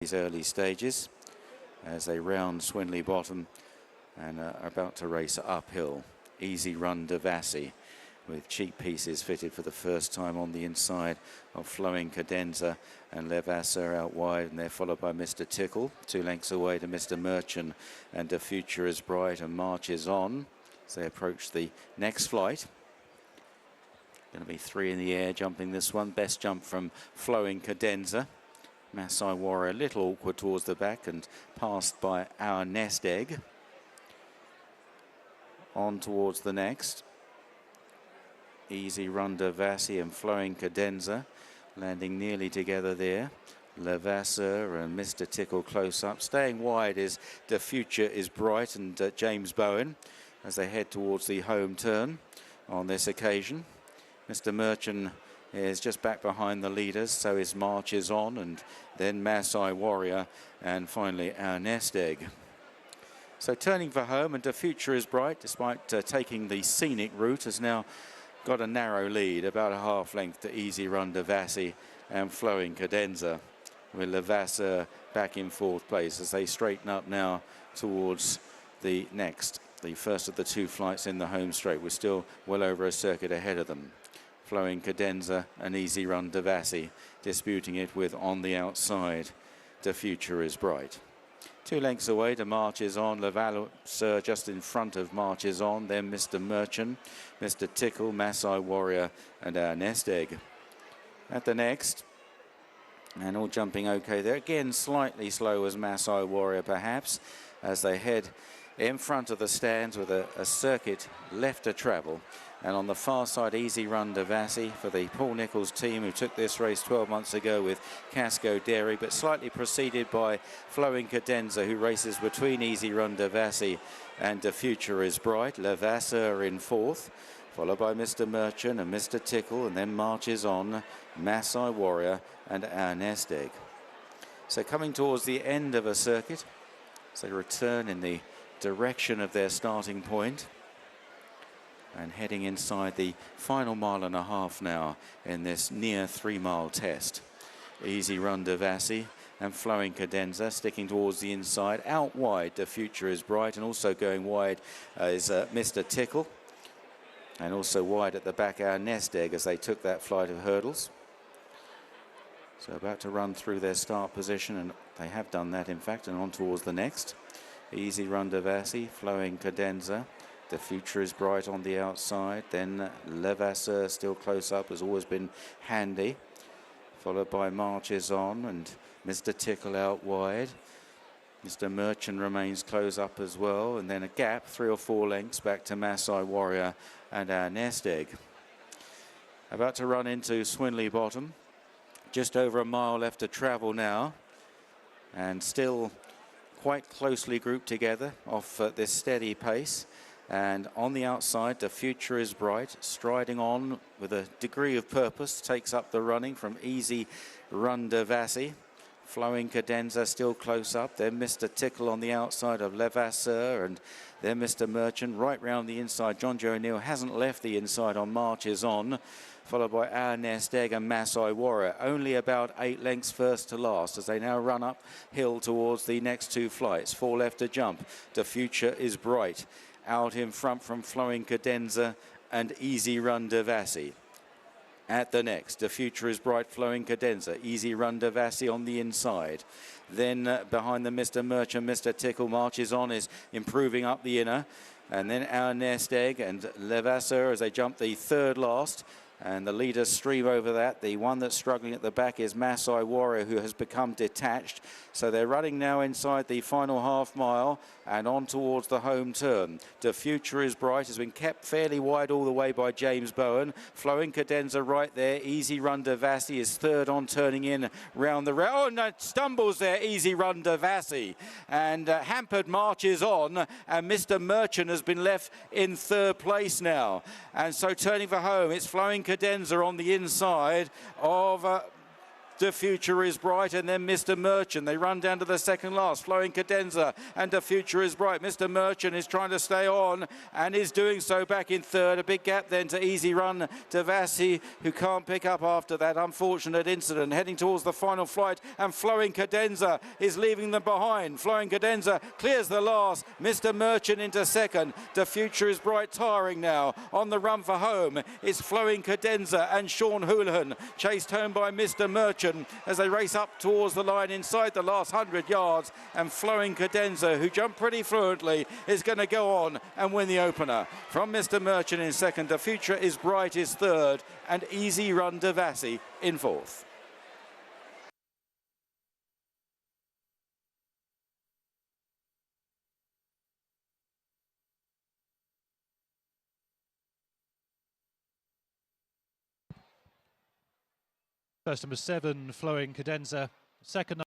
these early stages as they round Swinley Bottom and are about to race uphill. Easy Run Devassi with cheek pieces fitted for the first time on the inside of Flowing Cadenza and Levasseur out wide, and they're followed by Mr. Tickle, 2 lengths away to Mr. Merchant, and The Future is Bright and marches on as they approach the next flight. Going to be 3 in the air jumping this one. Best jump from Flowing Cadenza. Masai Warrior a little awkward towards the back and passed by Our Nest Egg. On towards the next. Easy Run Devassi and Flowing Cadenza landing nearly together there. Levasseur and Mr. Tickle close up. Staying wide is The Future is Bright and James Bowen as they head towards the home turn on this occasion. Mr. Merchant is just back behind the leaders, so his march is on, and then Masai Warrior and finally Our Nest Egg. So turning for home, and The Future is Bright, despite taking the scenic route, has now got a narrow lead, about a half length to Easy Run Devassi and Flowing Cadenza, with Levasseur back in 4th place as they straighten up now towards the next, the first of the 2 flights in the home straight. We're still well over a circuit ahead of them. Flowing Cadenza and Easy Run Devassi disputing it with on the outside The Future is Bright. 2 lengths away to Marches On. Levasseur just in front of Marches On. Then Mr. Merchant, Mr. Tickle, Masai Warrior and Our Nest Egg. At the next, and all jumping okay there. Again, slightly slow as Masai Warrior perhaps as they head in front of the stands with a circuit left to travel. And on the far side, Easy Run Devassi for the Paul Nicholls team who took this race 12 months ago with Casco Dairy, but slightly preceded by Flowing Cadenza, who races between Easy Run Devassi and The Future is Bright. Levasseur in 4th, followed by Mr. Merchant and Mr. Tickle, and then marches on Masai Warrior and Our Nest Egg. So coming towards the end of a circuit, as they return in the direction of their starting point and heading inside the final 1.5 miles now in this near 3-mile test. Easy Run Devassi and Flowing Cadenza sticking towards the inside. Out wide, The Future is Bright, and also going wide is Mr. Tickle, and also wide at the back Our Nest Egg as they took that flight of hurdles. So about to run through their start position, and they have done that in fact, and on towards the next. Easy Run Devassi, Flowing Cadenza, The Future is Bright on the outside, then Levasseur still close up, has always been handy, followed by Marches On and Mr. Tickle out wide. Mr. Merchant remains close up as well, and then a gap 3 or 4 lengths back to Masai Warrior and Our Nest Egg. About to run into Swinley Bottom, just over a mile left to travel now, and still quite closely grouped together off this steady pace. And on the outside, The Future is Bright, striding on with a degree of purpose, takes up the running from Easy Run Devassi. Flowing Cadenza still close up, then Mr. Tickle on the outside of Levasseur, and then Mr. Merchant right round the inside. John Joe O'Neill hasn't left the inside on Marches On, followed by Our Nest Egg and Masai Warrior. Only about 8 lengths first to last as they now run uphill towards the next 2 flights. 4 left to jump. The Future is Bright. Out in front from Flowing Cadenza and Easy Run Devassi. At the next, The Future is Bright, Flowing Cadenza, Easy Run Devassi on the inside. Then behind the Mr. Merchant, Mr. Tickle Marches On is improving up the inner. And then Our Nest Egg and Levasseur as they jump the 3rd last. And the leaders stream over that. The one that's struggling at the back is Masai Warrior, who has become detached. So they're running now inside the final half mile and on towards the home turn. The Future is Bright has been kept fairly wide all the way by James Bowen. Flowing Cadenza right there. Easy Run Devassi is 3rd on, turning in round the round. Oh, no, stumbles there, Easy Run Devassi. And hampered Marches On. And Mr. Merchant has been left in 3rd place now. And so turning for home, it's Flowing Cadenza on the inside of The Future is Bright, and then Mr. Merchant. They run down to the second last. Flowing Cadenza and The Future is Bright. Mr. Merchant is trying to stay on and is doing so back in third. A big gap then to Easy Run to Vassi, who can't pick up after that unfortunate incident. Heading towards the final flight, and Flowing Cadenza is leaving them behind. Flowing Cadenza clears the last. Mr. Merchant into second. The Future is Bright tiring now. On the run for home is Flowing Cadenza and Sean Houlihan, chased home by Mr. Merchant as they race up towards the line inside the last 100 yards. And Flowing Cadenza, who jumped pretty fluently, is going to go on and win the opener. From Mr. Merchant in second, The Future is Bright is third, and Easy Run to Vassi in fourth. First number 7, Flowing Cadenza. Second